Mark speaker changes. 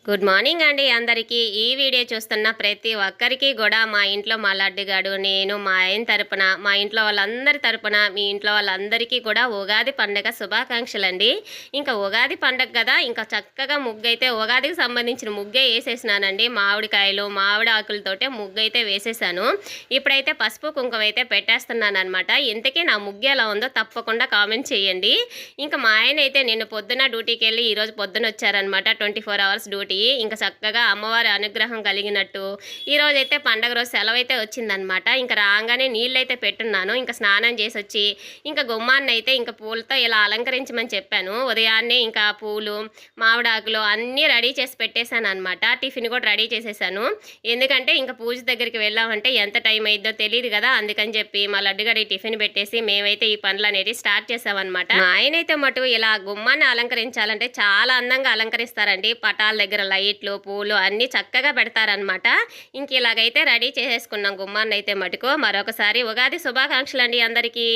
Speaker 1: Good morning అండి అందరికీ. ఈ వీడియో చూస్తున్న ప్రతి ఒక్కరికి కూడా మా ఇంట్లో మా లడ్డుగాడు, నేను, మా ఆయన తరపున, మా ఇంట్లో వాళ్ళందరి తరపున, మీ ఇంట్లో వాళ్ళందరికీ కూడా ఉగాది పండుగ శుభాకాంక్షలండి. ఇంకా ఉగాది పండుగ కదా, ఇంకా చక్కగా ముగ్గు అయితే ఉగాదికి సంబంధించిన ముగ్గే వేసేసినానండి. మామిడికాయలు, మామిడి ఆకులతోటే ముగ్గు అయితే వేసేసాను. ఇప్పుడైతే పసుపు కుంకుమ అయితే పెట్టేస్తున్నాను అనమాట. ఇంతకీ నా ముగ్గు ఎలా ఉందో తప్పకుండా కామెంట్ చేయండి. ఇంకా మా ఆయన అయితే నిన్న పొద్దున డ్యూటీకి వెళ్ళి ఈరోజు పొద్దున వచ్చారనమాట. 24 అవర్స్ డ్యూటీ. ఇంకా చక్కగా అమ్మవారి అనుగ్రహం కలిగినట్టు ఈరోజైతే పండగ రోజు సెలవు అయితే వచ్చిందనమాట. ఇంకా రాగానే నీళ్ళు అయితే పెట్టున్నాను. ఇంకా స్నానం చేసి వచ్చి ఇంకా గుమ్మాన్ని అయితే ఇంకా పూలతో ఇలా అలంకరించమని చెప్పాను. ఉదయాన్నే ఇంకా పూలు, మామిడాకులు అన్నీ రెడీ చేసి పెట్టేశాను అనమాట. టిఫిన్ కూడా రెడీ చేసేసాను. ఎందుకంటే ఇంకా పూజ దగ్గరికి వెళ్ళామంటే ఎంత టైం అయిద్దో తెలియదు కదా, అందుకని చెప్పి మా లడ్డుగాడి టిఫిన్ పెట్టేసి మేమైతే ఈ పనులు అనేది స్టార్ట్ చేసామన్నమాట. మా ఆయన అయితే మటు ఇలా గుమ్మాన్ని అలంకరించాలంటే చాలా అందంగా అలంకరిస్తారండి. పటాల దగ్గర లైట్లు, పూలు అన్నీ చక్కగా పెడతారనమాట. ఇంక ఇలాగైతే రెడీ చేసేసుకున్నాం గుమ్మాన్ని అయితే మటుకు. మరొకసారి ఉగాది శుభాకాంక్షలు అండి అందరికీ.